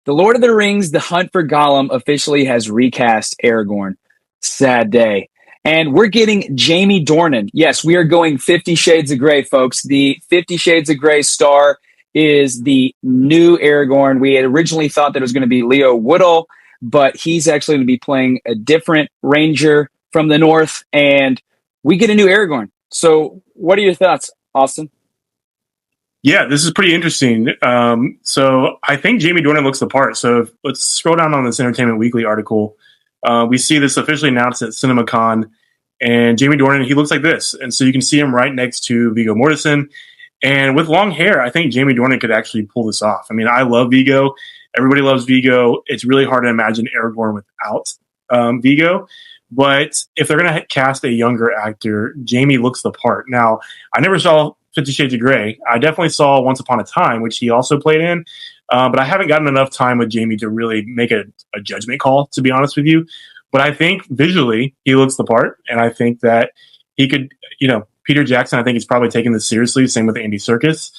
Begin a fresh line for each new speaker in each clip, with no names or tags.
The Lord of the Rings, The Hunt for Gollum officially has recast Aragorn. Sad day. And we're getting Jamie Dornan. Yes, we are going 50 Shades of Grey, folks. The 50 Shades of Grey star is the new Aragorn. We had originally thought that it was going to be Leo Woodall, but he's actually going to be playing a different ranger from the north, and we get a new Aragorn. So what are your thoughts, Austin?
Yeah, this is pretty interesting. So I think Jamie Dornan looks the part. So let's scroll down on this Entertainment Weekly article. We see this officially announced at CinemaCon, and Jamie Dornan, he looks like this. And so you can see him right next to Viggo Mortensen. And with long hair, I think Jamie Dornan could actually pull this off. I mean, I love Viggo. Everybody loves Viggo. It's really hard to imagine Aragorn without Viggo. But if they're going to cast a younger actor, Jamie looks the part. Now, I never saw 50 Shades of Grey. I definitely saw Once Upon a Time, which he also played in. But I haven't gotten enough time with Jamie to really make a judgment call, to be honest with you. But I think visually he looks the part. And I think that he could, Peter Jackson, I think he's probably taking this seriously. Same with Andy Serkis.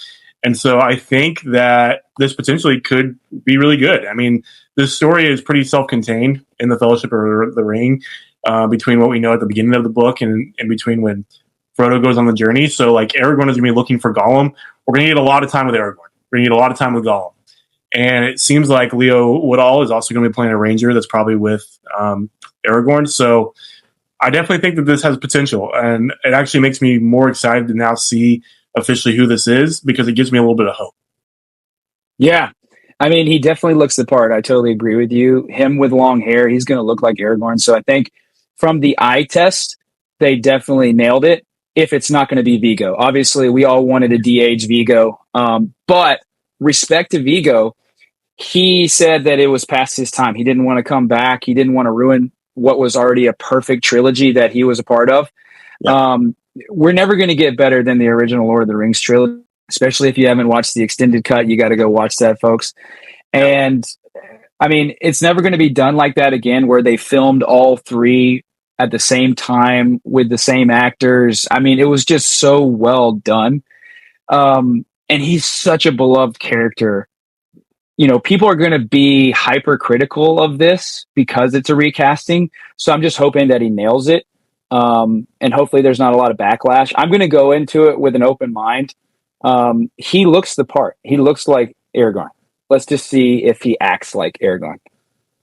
And so I think that this potentially could be really good. I mean, this story is pretty self-contained in the Fellowship of the Ring, between what we know at the beginning of the book and between when Frodo goes on the journey. So like Aragorn is going to be looking for Gollum. We're going to get a lot of time with Aragorn. We're going to get a lot of time with Gollum. And it seems like Leo Woodall is also going to be playing a ranger that's probably with Aragorn. So I definitely think that this has potential. And it actually makes me more excited to now see officially who this is, because it gives me a little bit of hope.
Yeah. I mean, he definitely looks the part. I totally agree with you. Him with long hair, he's going to look like Aragorn. So I think from the eye test, they definitely nailed it. If it's not going to be Viggo, obviously we all wanted to de-age Viggo, but respect to Viggo, he said that it was past his time. He didn't want to come back. He didn't want to ruin what was already a perfect trilogy that he was a part of. Yeah. We're never going to get better than the original Lord of the Rings trilogy, especially if you haven't watched the extended cut. You got to go watch that, folks. And I mean, it's never going to be done like that again, where they filmed all three at the same time with the same actors. I mean, it was just so well done. And he's such a beloved character. People are going to be hypercritical of this because it's a recasting. So I'm just hoping that he nails it. And hopefully there's not a lot of backlash. I'm going to go into it with an open mind. He looks the part. He looks like Aragorn. Let's just see if he acts like Aragorn.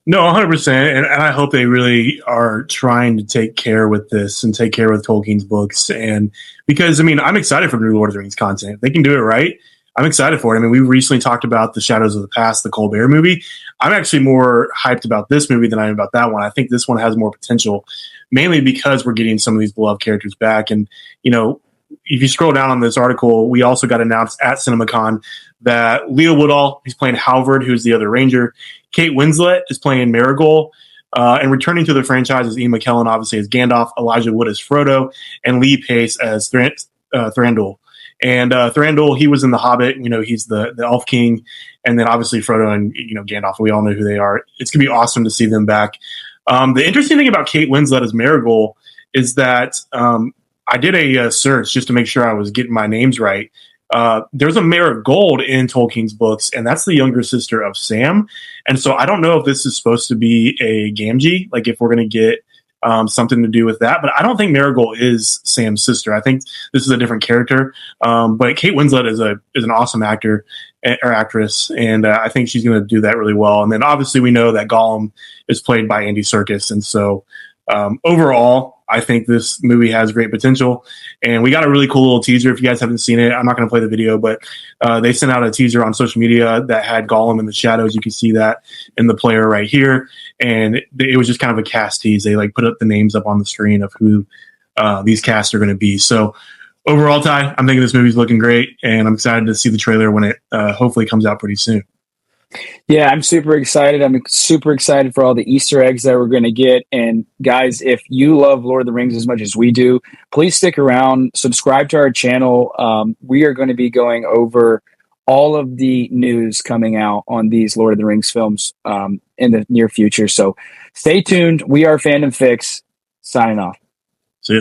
No, 100%. And I hope they really are trying to take care with this and take care with Tolkien's books. And because, I mean, I'm excited for new Lord of the Rings content. If they can do it right, I'm excited for it. I mean, we recently talked about The Shadows of the Past, the Colbert movie. I'm actually more hyped about this movie than I am about that one. I think this one has more potential, mainly because we're getting some of these beloved characters back. And, if you scroll down on this article, we also got announced at CinemaCon that Leo Woodall, he's playing Halvard, who's the other ranger. Kate Winslet is playing Marigold. And returning to the franchise is Ian McKellen, obviously, as Gandalf, Elijah Wood as Frodo, and Lee Pace as Thranduil. And Thranduil, he was in The Hobbit. He's the Elf King. And then obviously Frodo and, Gandalf, we all know who they are. It's going to be awesome to see them back. The interesting thing about Kate Winslet as Marigold is that I did a search just to make sure I was getting my names right. There's a Marigold in Tolkien's books, and that's the younger sister of Sam. And so I don't know if this is supposed to be a Gamgee, like if we're going to get something to do with that. But I don't think Marigold is Sam's sister. I think this is a different character. But Kate Winslet is an awesome actor or actress, and I think she's going to do that really well. And then obviously we know that Gollum is played by Andy Serkis, and so overall, I think this movie has great potential. And we got a really cool little teaser. If you guys haven't seen it, I'm not going to play the video, but they sent out a teaser on social media that had Gollum in the shadows. You can see that in the player right here. And it was just kind of a cast tease. They put up the names up on the screen of who these casts are going to be. So overall, Ty, I'm thinking this movie's looking great, and I'm excited to see the trailer when it hopefully comes out pretty soon.
Yeah, I'm super excited. I'm super excited for all the Easter eggs that we're going to get. And guys, if you love Lord of the Rings as much as we do, please stick around, subscribe to our channel. We are going to be going over all of the news coming out on these Lord of the Rings films in the near future. So stay tuned. We are Fandom Fix, signing off.
See ya.